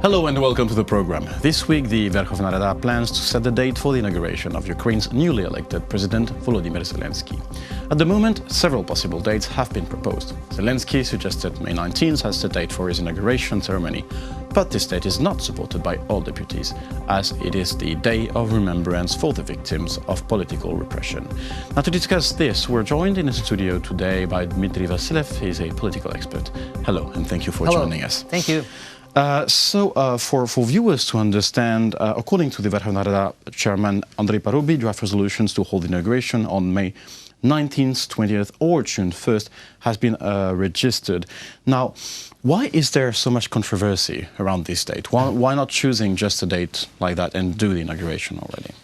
Hello and welcome to the program. This week, the Verkhovna Rada plans to set the date for the inauguration of Ukraine's newly elected President Volodymyr Zelensky. At the moment, several possible dates have been proposed. Zelensky suggested May 19th as the date for his inauguration ceremony, but this date is not supported by all deputies, as it is the day of remembrance for the victims of political repression. Now, to discuss this, we're joined in the studio today by Dimitri Vasylev. He's a political expert. Hello, and thank you for joining us. Thank you. For viewers to understand, according to the Verkhovna Rada chairman Andrei Parubi, draft resolutions to hold inauguration on May 19th, 20th or June 1st has been registered. Now, why is there so much controversy around this date? Why not choosing just a date like that and do the inauguration already?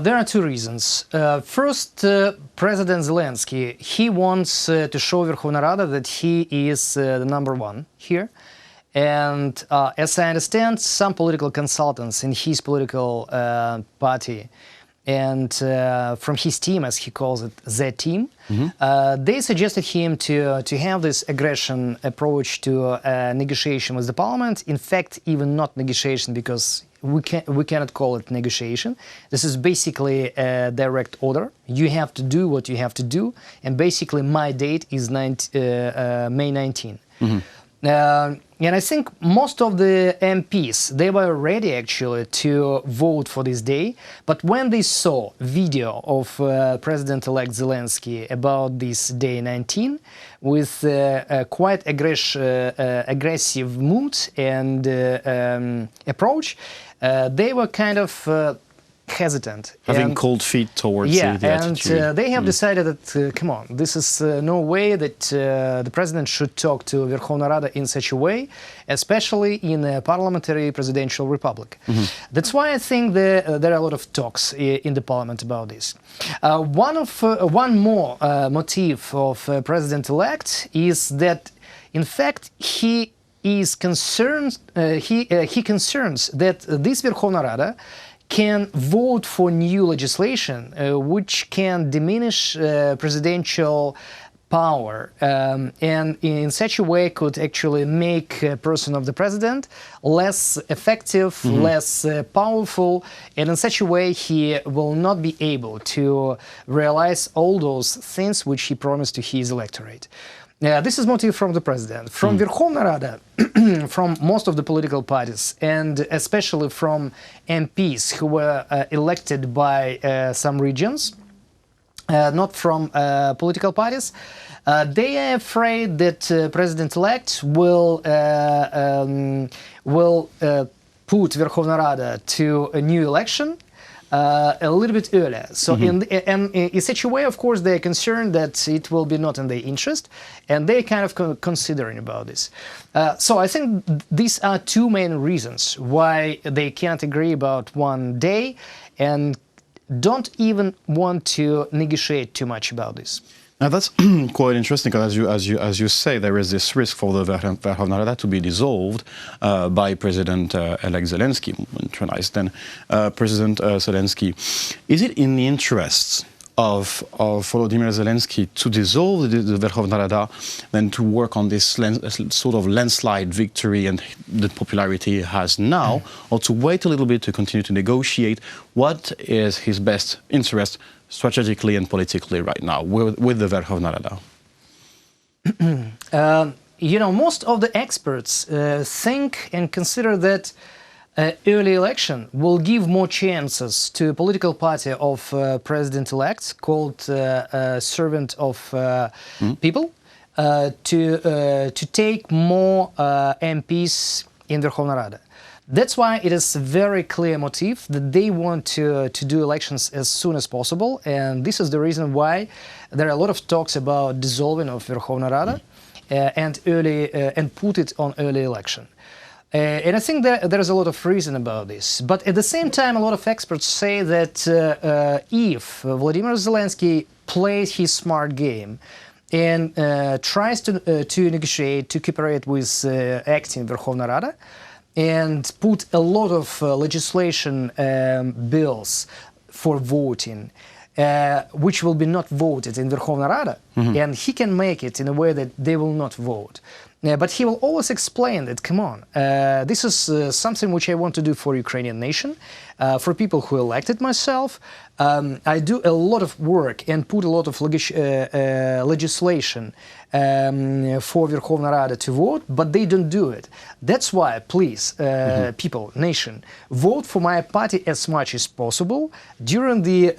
There are two reasons. First, President Zelensky, he wants to show Verkhovna Rada that he is the number one here. And as I understand, some political consultants in his political party and from his team, as he calls it, the team, they suggested him to have this aggression approach to negotiation with the parliament. In fact, even not negotiation, because we cannot call it negotiation. This is basically a direct order. You have to do what you have to do, and basically my date is May 19. And I think most of the MPs, they were ready actually to vote for this day, but when they saw video of President-elect Zelensky about this day 19, with quite aggressive mood and approach, they were kind of hesitant. Having cold feet towards the attitude. And they have decided that, come on, this is no way that the president should talk to Verkhovna Rada in such a way, especially in a parliamentary presidential republic. That's why I think there are a lot of talks in the parliament about this. One more motive of President-elect is that, in fact, he is concerned. He concerns that this Verkhovna Rada can vote for new legislation which can diminish presidential power and in such a way could actually make a person of the president less effective, less powerful, and in such a way he will not be able to realize all those things which he promised to his electorate. This is motive from the president, from Verkhovna Rada, from most of the political parties, and especially from MPs who were elected by some regions, not from political parties. They are afraid that President-elect will put Verkhovna Rada to a new election a little bit earlier. So in such a way, of course, they're concerned that it will be not in their interest, and they're kind of considering about this. So I think these are two main reasons why they can't agree about one day and don't even want to negotiate too much about this. Now that's quite interesting, because as you say, there is this risk for the Verkhovna Rada to be dissolved by President-elect Zelensky, then President Zelensky. Is it in the interests of Volodymyr Zelensky to dissolve the Verkhovna Rada than to work on this sort of landslide victory and the popularity he has now, or to wait a little bit to continue to negotiate? What is his best interest strategically and politically right now with the Verkhovna Rada? You know, most of the experts think and consider that early election will give more chances to a political party of president-elect called servant of people to take more MPs in Verkhovna Rada. That's why it is a very clear motive that they want to do elections as soon as possible, and this is the reason why there are a lot of talks about dissolving of Verkhovna Rada and put it on early election. And I think that there is a lot of reason about this. But at the same time, a lot of experts say that if Volodymyr Zelensky plays his smart game and tries to negotiate, to cooperate with acting Verkhovna Rada, and put a lot of legislation bills for voting, which will be not voted in Verkhovna Rada, and he can make it in a way that they will not vote. But he will always explain that, come on, this is something which I want to do for Ukrainian nation, for people who elected myself. I do a lot of work and put a lot of legislation for Verkhovna Rada to vote, but they don't do it. That's why, please, people, nation, vote for my party as much as possible during the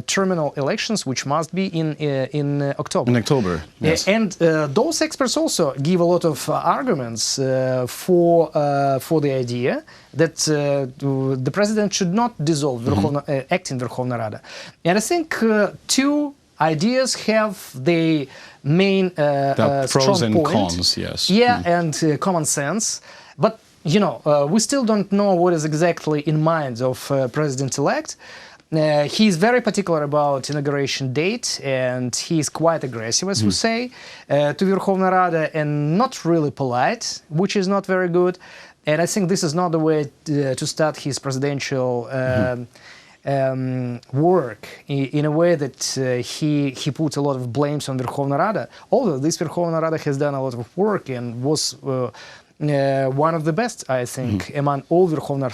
terminal elections, which must be in October. In October, yes. And those experts also give a lot of arguments for the idea that the president should not dissolve acting Verkhovna Rada. And I think two ideas have the main pros and point. cons, yes. Yeah, and common sense. But, you know, we still don't know what is exactly in mind of President-elect. He's very particular about inauguration date, and he's quite aggressive, as we say, to Verkhovna Rada, and not really polite, which is not very good. And I think this is not the way to start his presidential work in a way that he puts a lot of blames on Verkhovna Rada, although this Verkhovna Rada has done a lot of work and was one of the best, I think, among all Verkhovna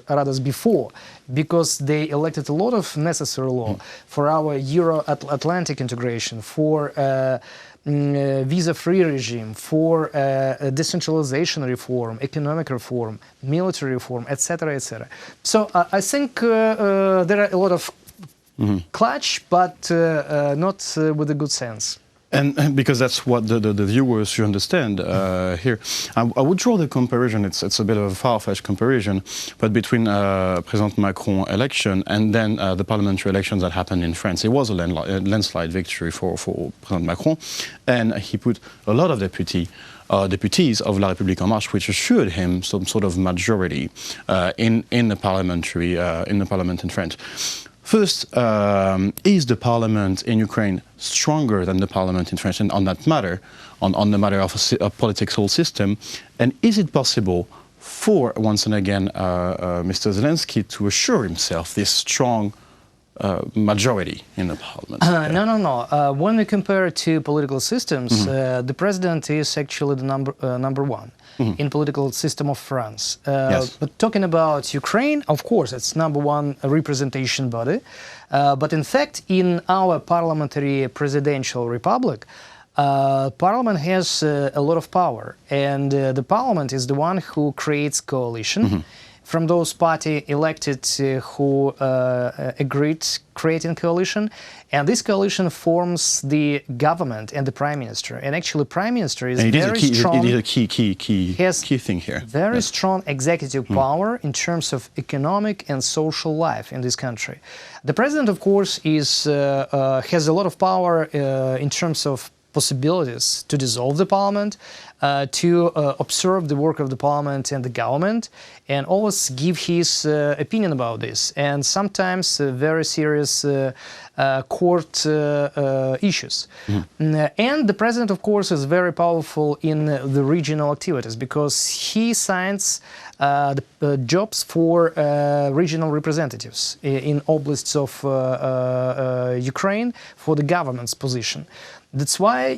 Radas before, because they elected a lot of necessary law for our Euro-Atlantic integration, for visa-free regime, for decentralization reform, economic reform, military reform, etc., etc. So I think there are a lot of clutch, but not with a good sense. And because that's what the viewers should understand here. I would draw the comparison, it's a bit of a far-fetched comparison, but between President Macron election and then the parliamentary elections that happened in France. It was a landslide victory for President Macron, and he put a lot of deputies of La République En Marche, which assured him some sort of majority in the parliament in France. First, is the parliament in Ukraine stronger than the parliament in France on that matter, on the matter of a political system? And is it possible for, once and again, Mr. Zelensky to assure himself this strong majority in the parliament? No. When we compare two political systems, the president is actually the number one in political system of France. Yes. But talking about Ukraine, of course, it's number one representation body. But in fact, in our parliamentary presidential republic, Parliament has a lot of power, and the Parliament is the one who creates coalition from those parties elected who agreed creating coalition, and this coalition forms the government and the prime minister. And actually, prime minister is very strong. It is a key thing here. Very strong executive power in terms of economic and social life in this country. The president, of course, has a lot of power in terms of possibilities to dissolve the parliament, to observe the work of the parliament and the government, and always give his opinion about this, and sometimes very serious court issues. And the president, of course, is very powerful in the regional activities, because he signs the jobs for regional representatives in oblasts of Ukraine for the government's position. That's why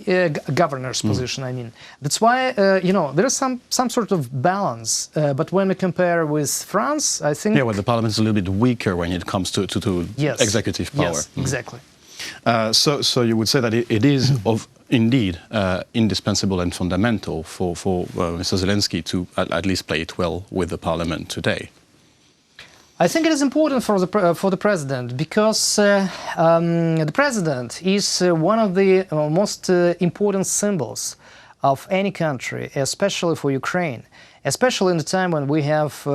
governor's position. I mean, that's why there is some sort of balance. But when we compare with France, I think well, the parliament is a little bit weaker when it comes to executive power. Yes, exactly. So you would say that it is indeed indispensable and fundamental for Mr. Zelensky to at least play it well with the parliament today. I think it is important for the president, because the president is one of the most important symbols of any country, especially for Ukraine, especially in the time when we have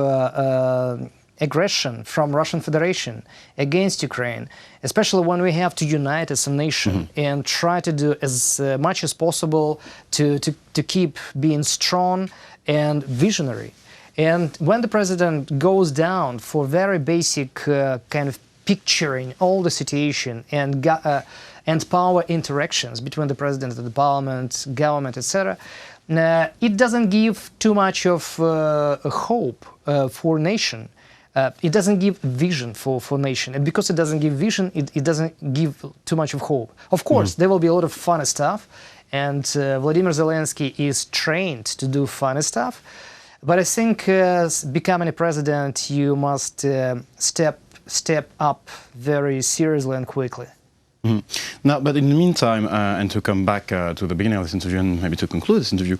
aggression from Russian Federation against Ukraine, especially when we have to unite as a nation and try to do as much as possible to keep being strong and visionary. And when the president goes down for very basic kind of picturing all the situation and power interactions between the president and the parliament, government, etc., it doesn't give too much of hope for nation. it doesn't give vision for nation, and because it doesn't give vision, it doesn't give too much of hope. Of course, there will be a lot of funny stuff, and Volodymyr Zelensky is trained to do funny stuff. But I think becoming a president, you must step up very seriously and quickly. Now, but in the meantime, and to come back to the beginning of this interview and maybe to conclude this interview,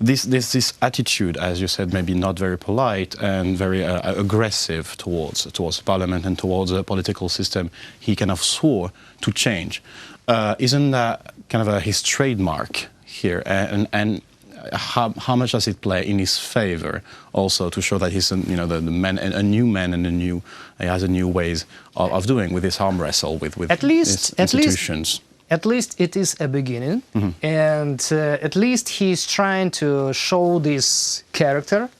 this attitude, as you said, maybe not very polite and very aggressive towards Parliament and towards the political system, he kind of swore to change. Isn't that kind of his trademark here? And how much does it play in his favor also to show that he's a new man and he has a new ways of doing with this arm wrestle with institutions? At least it is a beginning, and at least he's trying to show this character,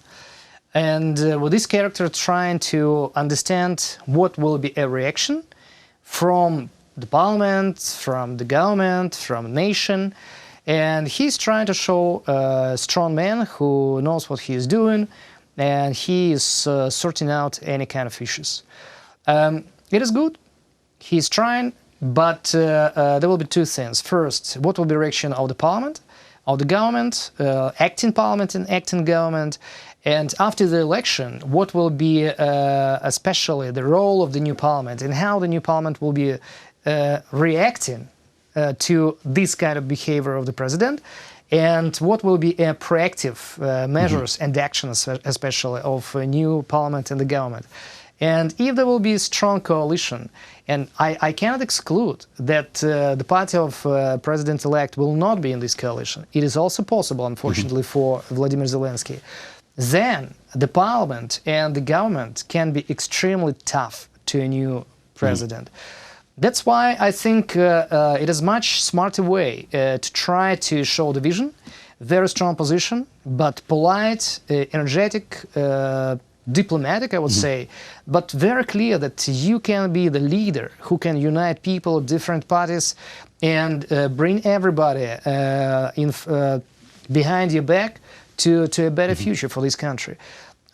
and with this character trying to understand what will be a reaction from the parliament, from the government, from the nation. And he's trying to show a strong man who knows what he is doing, and he is sorting out any kind of issues. It is good. He's trying, but there will be two things. First, what will be the reaction of the parliament, of the government, acting parliament and acting government? And after the election, what will be especially the role of the new parliament and how the new parliament will be reacting to this kind of behavior of the president, and what will be proactive measures and actions, especially of a new parliament and the government. And if there will be a strong coalition, and I cannot exclude that the party of President-elect will not be in this coalition. It is also possible, unfortunately, for Volodymyr Zelensky. Then the parliament and the government can be extremely tough to a new president. That's why I think it is a much smarter way to try to show the vision, very strong position, but polite, energetic, diplomatic, I would say, but very clear that you can be the leader who can unite people of different parties and bring everybody behind your back to a better future for this country.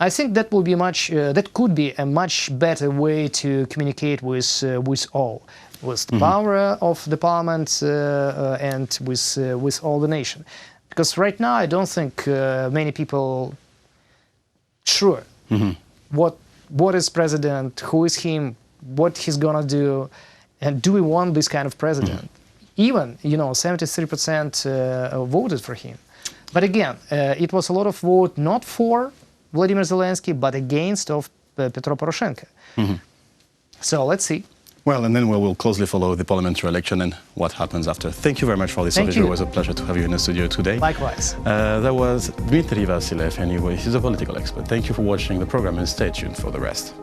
I think that will be that could be a much better way to communicate with all, with the power of the parliament and with all the nation. Because right now I don't think many people sure what is president, who is him, what he's gonna do, and do we want this kind of president? Even 73% voted for him. But again, it was a lot of vote not for Volodymyr Zelensky, but against of Petro Poroshenko. So let's see. Well, and then we will closely follow the parliamentary election and what happens after. Thank you very much for this overview. It was a pleasure to have you in the studio today. Likewise. That was Dimitri Vasylev, anyway. He's a political expert. Thank you for watching the program and stay tuned for the rest.